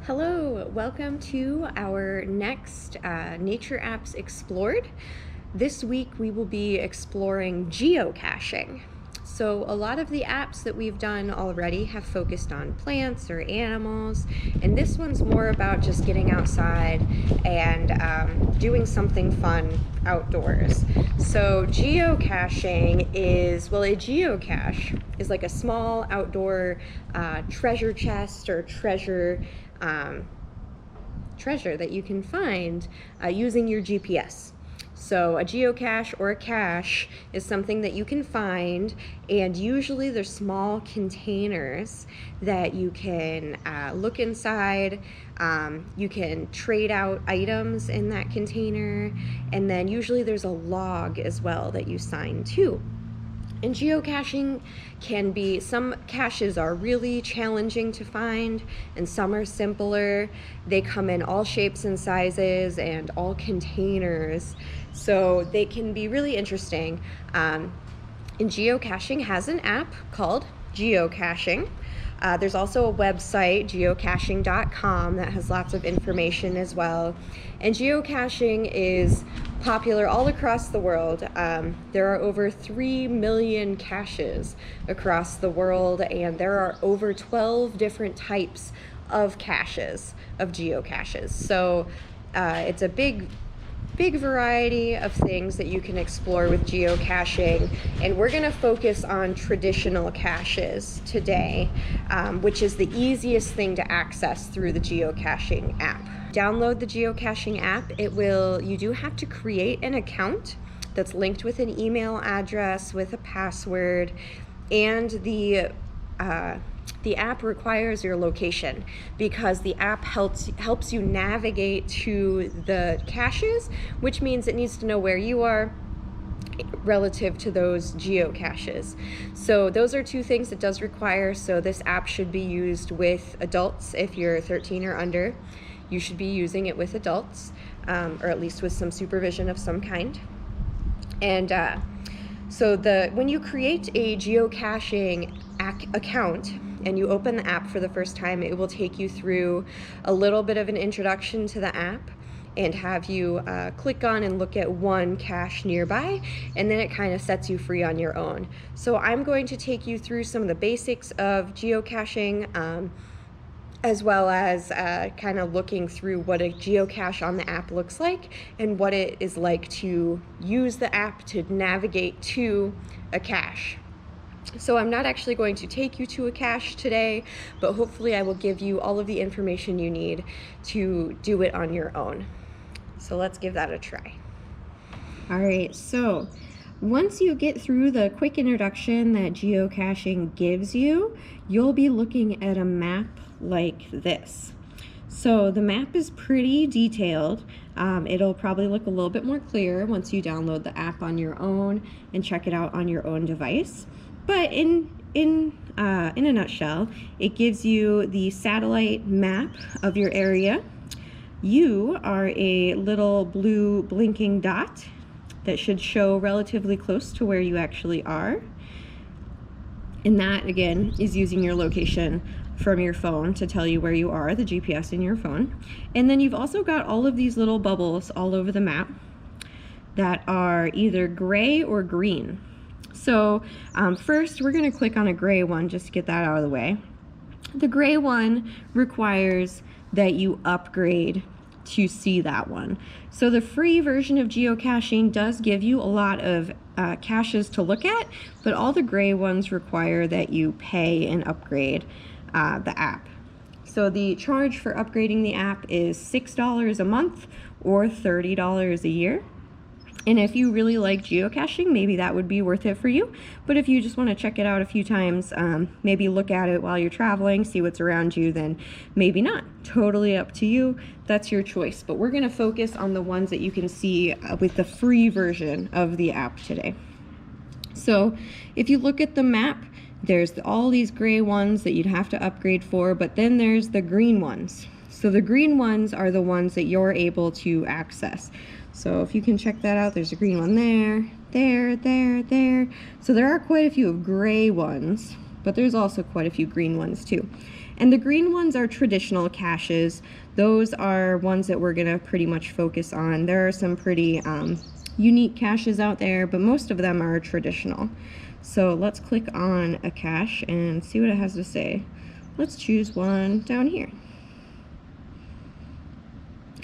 Hello, welcome to our next Nature Apps Explored. This week we will be exploring geocaching. So a lot of the apps that we've done already have focused on plants or animals, and this one's more about just getting outside and doing something fun outdoors. So geocaching is, well, a geocache is like a small outdoor treasure chest or treasure that you can find using your GPS. So a geocache or a cache is something that you can find, and usually they're small containers that you can look inside. You can trade out items in that container, and then usually there's a log as well that you sign to. And geocaching can be, some caches are really challenging to find and some are simpler. They come in all shapes and sizes and all containers, so they can be really interesting. And geocaching has an app called Geocaching. There's also a website, geocaching.com, that has lots of information as well. And geocaching is popular all across the world. There are over 3 million caches across the world, and there are over 12 different types of caches, of geocaches. So it's a big variety of things that you can explore with geocaching, and we're going to focus on traditional caches today, which is the easiest thing to access through the geocaching app. Download the geocaching app. You do have to create an account that's linked with an email address with a password, and the app requires your location because the app helps you navigate to the caches, which means it needs to know where you are relative to those geocaches. So those are two things it does require. So this app should be used with adults. If you're 13 or under, you should be using it with adults, or at least with some supervision of some kind. And so when you create a geocaching account and you open the app for the first time, it will take you through a little bit of an introduction to the app and have you click on and look at one cache nearby, and then it kind of sets you free on your own. So I'm going to take you through some of the basics of geocaching, as well as kind of looking through what a geocache on the app looks like and what it is like to use the app to navigate to a cache. So I'm not actually going to take you to a cache today, but hopefully I will give you all of the information you need to do it on your own. So let's give that a try. All right, so once you get through the quick introduction that geocaching gives you, you'll be looking at a map like this. So the map is pretty detailed. It'll probably look a little bit more clear once you download the app on your own and check it out on your own device. But in a nutshell, it gives you the satellite map of your area. You are a little blue blinking dot that should show relatively close to where you actually are. And that, again, is using your location from your phone to tell you where you are, the GPS in your phone. And then you've also got all of these little bubbles all over the map that are either gray or green. So first we're going to click on a gray one just to get that out of the way. The gray one requires that you upgrade to see that one. So the free version of geocaching does give you a lot of caches to look at, but all the gray ones require that you pay and upgrade the app. So the charge for upgrading the app is $6 a month or $30 a year. And if you really like geocaching, maybe that would be worth it for you. But if you just want to check it out a few times, maybe look at it while you're traveling, see what's around you, then maybe not. Totally up to you. That's your choice. But we're going to focus on the ones that you can see with the free version of the app today. So if you look at the map, there's all these gray ones that you'd have to upgrade for, but then there's the green ones. So the green ones are the ones that you're able to access. So if you can check that out, there's a green one there, there. So there are quite a few gray ones, but there's also quite a few green ones too. And the green ones are traditional caches. Those are ones that we're gonna pretty much focus on. There are some pretty unique caches out there, but most of them are traditional. So let's click on a cache and see what it has to say. Let's choose one down here.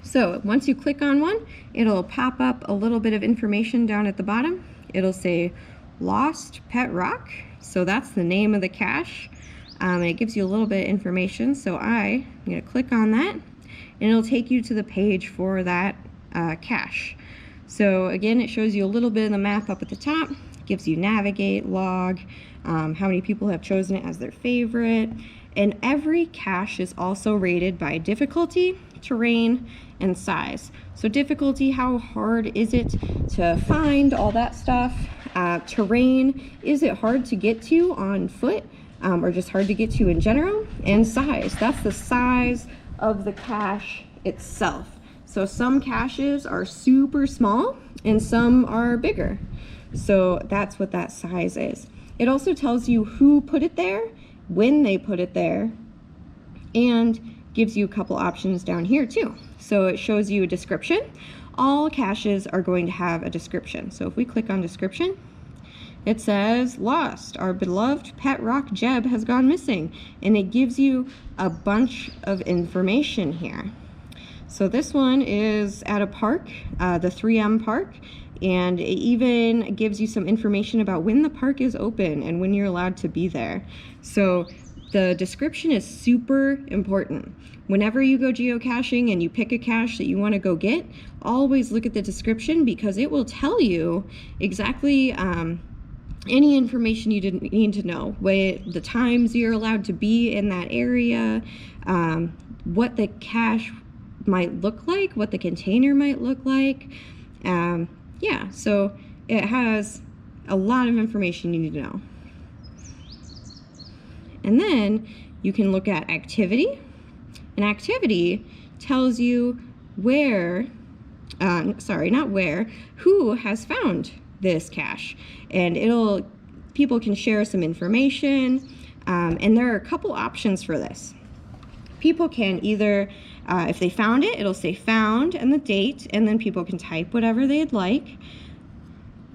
So once you click on one, it'll pop up a little bit of information down at the bottom. It'll say Lost Pet Rock. So that's the name of the cache. And it gives you a little bit of information. So I'm gonna click on that and it'll take you to the page for that cache. So again, it shows you a little bit of the map up at the top, gives you navigate, log, how many people have chosen it as their favorite. And every cache is also rated by difficulty, terrain, and size. So difficulty, how hard is it to find, all that stuff. Terrain, is it hard to get to on foot or just hard to get to in general? And size, that's the size of the cache itself. So some caches are super small and some are bigger. So that's what that size is. It also tells you who put it there, when they put it there, and gives you a couple options down here too. So it shows you a description. All caches are going to have a description. So if we click on description, it says, lost, our beloved pet rock Jeb has gone missing. And it gives you a bunch of information here. So this one is at a park, the 3M park, and it even gives you some information about when the park is open and when you're allowed to be there. So the description is super important. Whenever you go geocaching and you pick a cache that you want to go get, always look at the description because it will tell you exactly any information you didn't need to know, the times you're allowed to be in that area, what the cache might look like, what the container might look like. Yeah, so it has a lot of information you need to know. And then you can look at activity. And activity tells you where, not where, who has found this cache. And people can share some information. And there are a couple options for this. People can either, if they found it, it'll say found and the date, and then people can type whatever they'd like.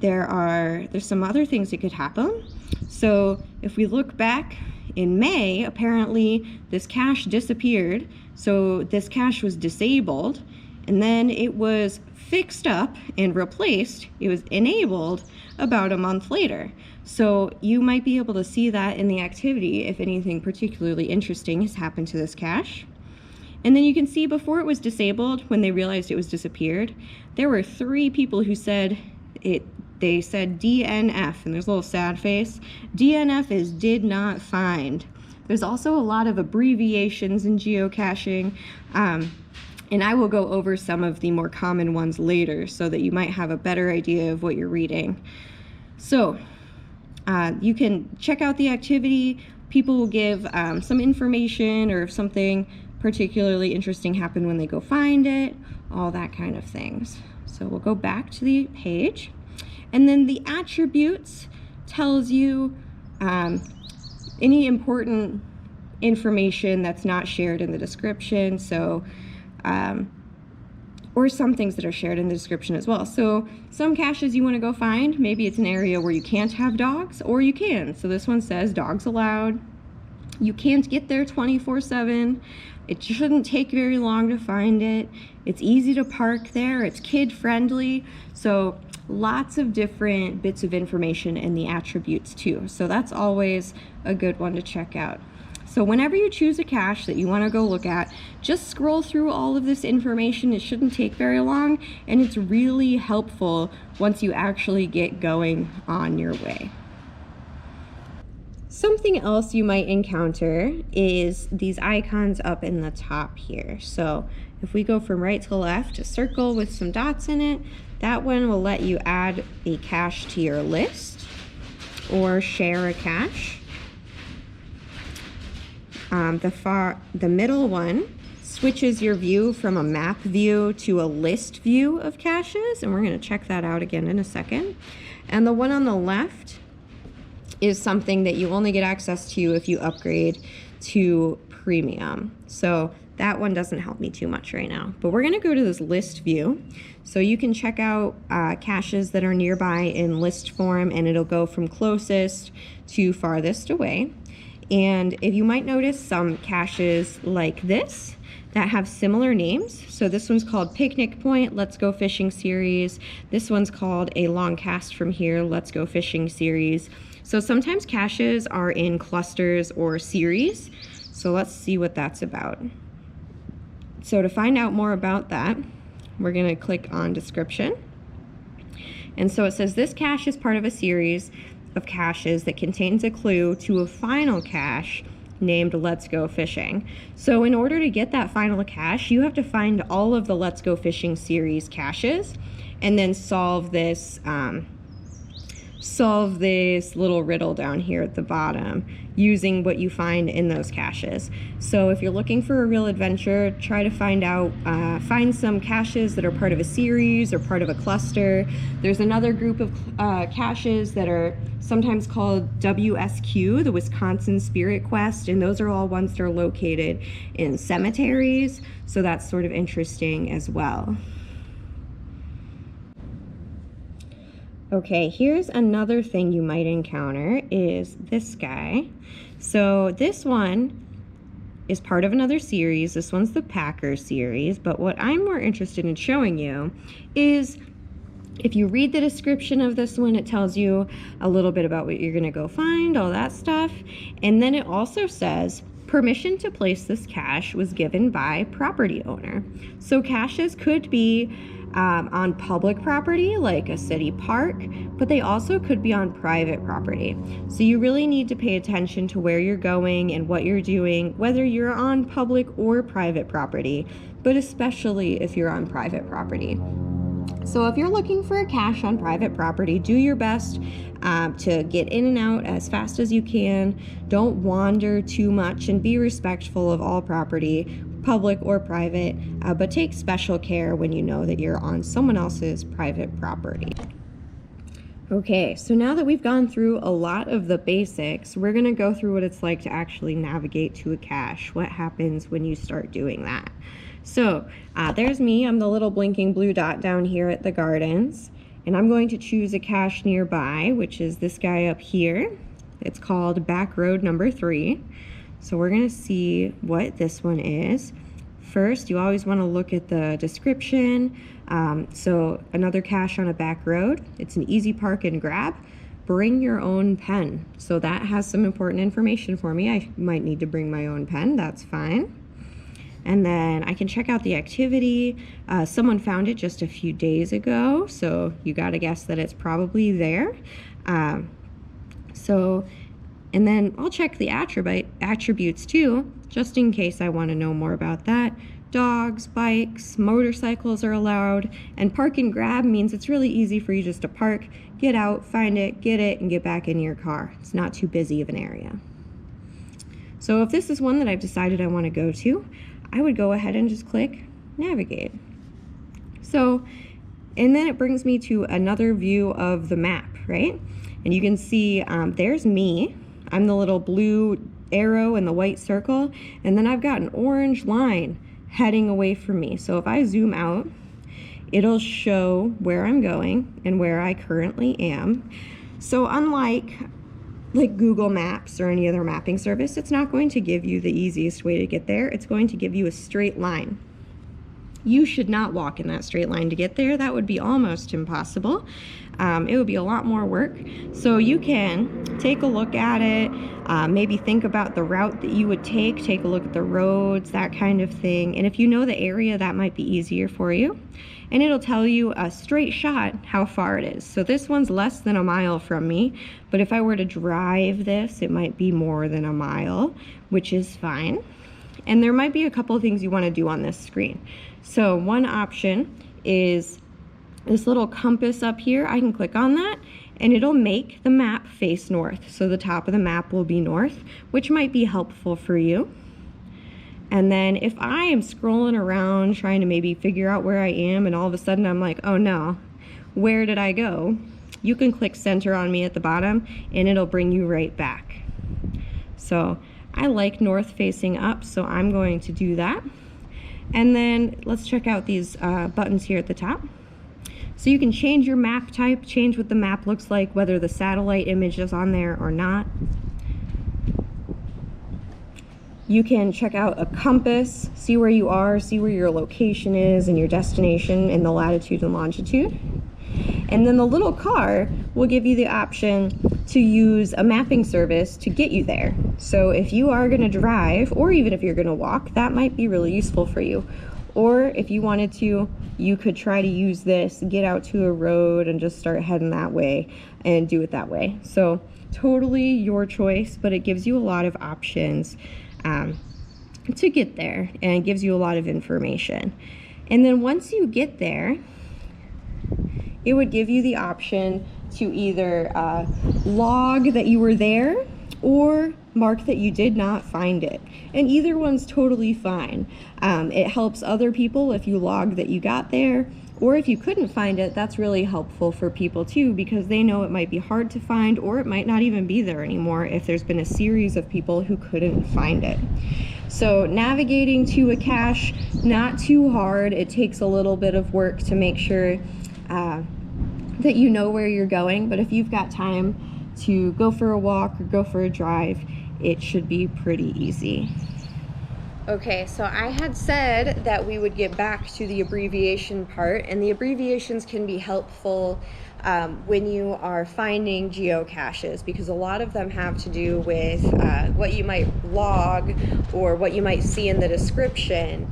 There's some other things that could happen. So if we look back in May, apparently this cache disappeared. So this cache was disabled, and then it was fixed up and replaced. It was enabled about a month later. So you might be able to see that in the activity if anything particularly interesting has happened to this cache. And then you can see before it was disabled, when they realized it was disappeared, there were 3 people who said it. They said DNF, and there's a little sad face. DNF is did not find. There's also a lot of abbreviations in geocaching, and I will go over some of the more common ones later so that you might have a better idea of what you're reading. So you can check out the activity. People will give some information, or if something particularly interesting happened when they go find it, all that kind of things. So we'll go back to the page. And then the attributes tells you any important information that's not shared in the description. So, or some things that are shared in the description as well. So some caches you want to go find, maybe it's an area where you can't have dogs, or you can. So this one says dogs allowed. You can't get there 24/7. It shouldn't take very long to find it. It's easy to park there. It's kid friendly. So lots of different bits of information in the attributes too. So that's always a good one to check out. So whenever you choose a cache that you want to go look at, just scroll through all of this information. It shouldn't take very long, and it's really helpful once you actually get going on your way. Something else you might encounter is these icons up in the top here. So if we go from right to left, a circle with some dots in it, that one will let you add a cache to your list or share a cache. The middle one switches your view from a map view to a list view of caches, and we're going to check that out again in a second. And the one on the left is something that you only get access to if you upgrade to premium. So that one doesn't help me too much right now. But we're going to go to this list view. So you can check out caches that are nearby in list form, and it'll go from closest to farthest away. And if you might notice some caches like this that have similar names. So this one's called Picnic Point, Let's Go Fishing Series. This one's called A Long Cast From Here, Let's Go Fishing Series. So sometimes caches are in clusters or series. So let's see what that's about. So to find out more about that, we're going to click on description. And so it says this cache is part of a series of caches that contains a clue to a final cache named Let's Go Fishing. So in order to get that final cache, you have to find all of the Let's Go Fishing series caches and then solve this little riddle down here at the bottom using what you find in those caches. So if you're looking for a real adventure, try to find some caches that are part of a series or part of a cluster. There's another group of caches that are sometimes called WSQ, the Wisconsin Spirit Quest, and those are all ones that are located in cemeteries. So that's sort of interesting as well. Okay, here's another thing you might encounter is this guy. So this one is part of another series. This one's the Packer series, but what I'm more interested in showing you is if you read the description of this one, it tells you a little bit about what you're gonna go find, all that stuff. And then it also says, permission to place this cache was given by property owner. So caches could be on public property like a city park, but they also could be on private property. So you really need to pay attention to where you're going and what you're doing, whether you're on public or private property, but especially if you're on private property. So if you're looking for a cache on private property, do your best to get in and out as fast as you can. Don't wander too much and be respectful of all property, public or private, but take special care when you know that you're on someone else's private property. Okay, so now that we've gone through a lot of the basics, we're gonna go through what it's like to actually navigate to a cache. What happens when you start doing that? So there's me, I'm the little blinking blue dot down here at the gardens, and I'm going to choose a cache nearby, which is this guy up here. It's called Back Road Number 3. So we're gonna see what this one is. First, you always wanna look at the description. So another cache on a back road. It's an easy park and grab. Bring your own pen. So that has some important information for me. I might need to bring my own pen, that's fine. And then I can check out the activity. Someone found it just a few days ago, so you gotta guess that it's probably there. And then I'll check the attributes too, just in case I want to know more about that. Dogs, bikes, motorcycles are allowed, and park and grab means it's really easy for you just to park, get out, find it, get it, and get back in your car. It's not too busy of an area. So if this is one that I've decided I want to go to, I would go ahead and just click navigate. So, and then it brings me to another view of the map, right? And you can see there's me. I'm the little blue arrow and the white circle, and then I've got an orange line heading away from me. So if I zoom out, it'll show where I'm going and where I currently am. So unlike like Google Maps or any other mapping service, it's not going to give you the easiest way to get there. It's going to give you a straight line. You should not walk in that straight line to get there. That would be almost impossible. It would be a lot more work. So you can take a look at it, maybe think about the route that you would take a look at the roads, that kind of thing. And if you know the area, that might be easier for you. And it'll tell you a straight shot how far it is. So this one's less than a mile from me, but if I were to drive this, it might be more than a mile, which is fine. And there might be a couple of things you want to do on this screen. So one option is this little compass up here. I can click on that and it'll make the map face north. So the top of the map will be north, which might be helpful for you. And then if I am scrolling around trying to maybe figure out where I am and all of a sudden I'm like, oh no, where did I go? You can click center on me at the bottom and it'll bring you right back. So I like north facing up, so I'm going to do that. And then let's check out these buttons here at the top. So you can change your map type, change what the map looks like, whether the satellite image is on there or not. You can check out a compass, see where you are, see where your location is and your destination in the latitude and longitude. And then the little car will give you the option to use a mapping service to get you there. So if you are going to drive, or even if you're going to walk, that might be really useful for you. Or if you wanted to, you could try to use this, get out to a road and just start heading that way and do it that way. So totally your choice, but it gives you a lot of options to get there, and gives you a lot of information. And then once you get there, it would give you the option to either log that you were there or mark that you did not find it. And either one's totally fine. It helps other people if you log that you got there, or if you couldn't find it, that's really helpful for people too, because they know it might be hard to find, or it might not even be there anymore if there's been a series of people who couldn't find it. So navigating to a cache, not too hard. It takes a little bit of work to make sure that you know where you're going, but if you've got time to go for a walk or go for a drive, it should be pretty easy. Okay, so I had said that we would get back to the abbreviation part, and the abbreviations can be helpful when you are finding geocaches, because a lot of them have to do with what you might log or what you might see in the description.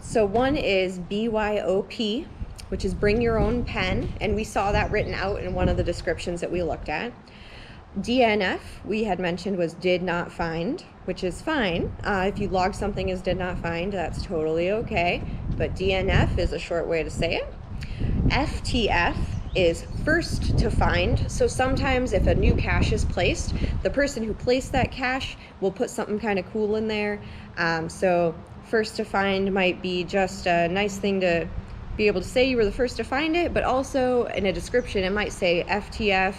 So one is BYOP, which is bring your own pen, and we saw that written out in one of the descriptions that we looked at. DNF, we had mentioned, was did not find, which is fine. If you log something as did not find, that's totally okay, but DNF is a short way to say it. FTF is first to find. So sometimes if a new cache is placed, the person who placed that cache will put something kind of cool in there. So first to find might be just a nice thing to be able to say you were the first to find it, but also in a description it might say FTF,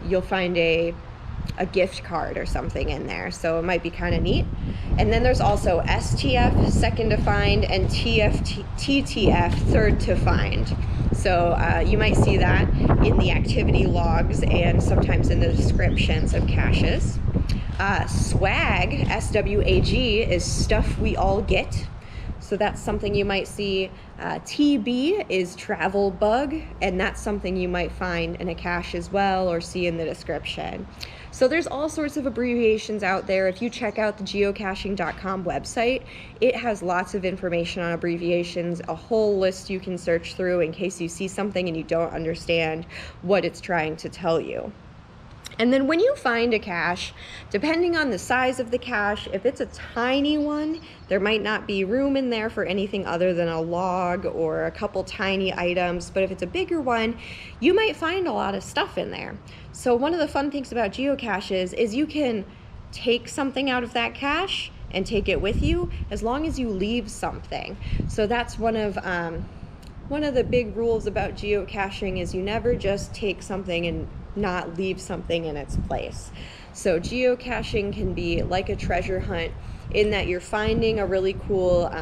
you'll find a gift card or something in there, so it might be kind of neat. And then there's also STF, second to find, and TTF, third to find. So you might see that in the activity logs and sometimes in the descriptions of caches. SWAG, SWAG, is stuff we all get. So that's something you might see. TB is travel bug, and that's something you might find in a cache as well or see in the description. So there's all sorts of abbreviations out there. If you check out the geocaching.com website, it has lots of information on abbreviations, a whole list you can search through in case you see something and you don't understand what it's trying to tell you. And then when you find a cache, depending on the size of the cache, if it's a tiny one, there might not be room in there for anything other than a log or a couple tiny items. But if it's a bigger one, you might find a lot of stuff in there. So one of the fun things about geocaches is you can take something out of that cache and take it with you as long as you leave something. So that's one of the big rules about geocaching, is you never just take something and not leave something in its place. So geocaching can be like a treasure hunt in that you're finding a really cool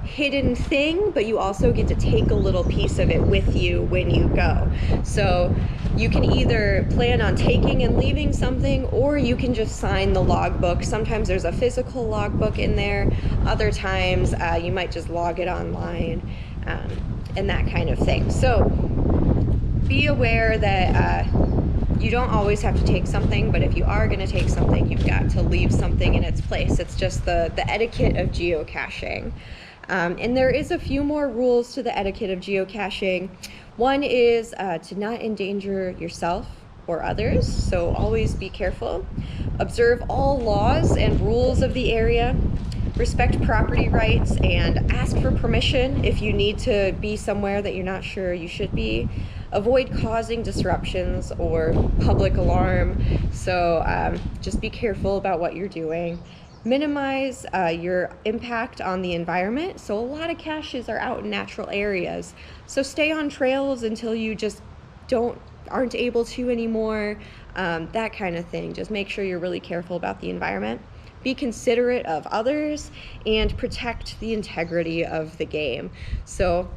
hidden thing, but you also get to take a little piece of it with you when you go. So you can either plan on taking and leaving something, or you can just sign the logbook. Sometimes there's a physical logbook in there. Other times you might just log it online and that kind of thing. So be aware that you don't always have to take something, but if you are going to take something, you've got to leave something in its place. It's just the etiquette of geocaching. And there is a few more rules to the etiquette of geocaching. One is to not endanger yourself or others, so always be careful. Observe all laws and rules of the area. Respect property rights and ask for permission if you need to be somewhere that you're not sure you should be. Avoid causing disruptions or public alarm, so just be careful about what you're doing. Minimize your impact on the environment. So a lot of caches are out in natural areas, so stay on trails until you just don't aren't able to anymore, that kind of thing. Just make sure you're really careful about the environment. Be considerate of others and protect the integrity of the game. So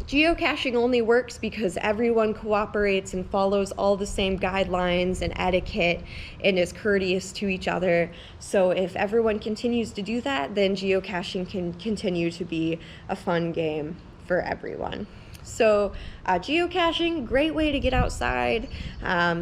geocaching only works because everyone cooperates and follows all the same guidelines and etiquette and is courteous to each other. So if everyone continues to do that, then geocaching can continue to be a fun game for everyone. So geocaching, great way to get outside.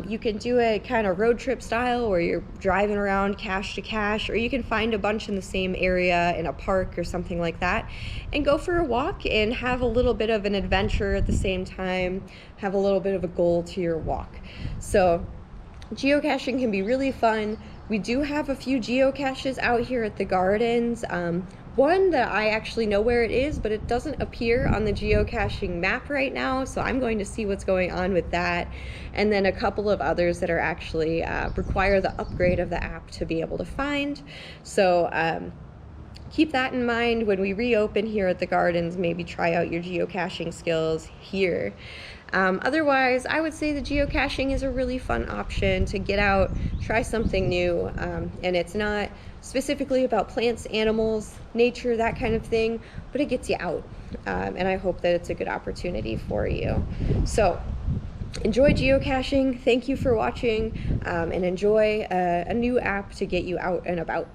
You can do it kind of road trip style where you're driving around cache to cache, or you can find a bunch in the same area in a park or something like that and go for a walk and have a little bit of an adventure at the same time, have a little bit of a goal to your walk. So geocaching can be really fun. We do have a few geocaches out here at the gardens. One that I actually know where it is, but it doesn't appear on the geocaching map right now, so I'm going to see what's going on with that. And then a couple of others that are actually require the upgrade of the app to be able to find. So keep that in mind when we reopen here at the gardens. Maybe try out your geocaching skills here. Otherwise, I would say the geocaching is a really fun option to get out, try something new, and it's not specifically about plants, animals, nature, that kind of thing, but it gets you out, and I hope that it's a good opportunity for you. So enjoy geocaching, thank you for watching, and enjoy a new app to get you out and about.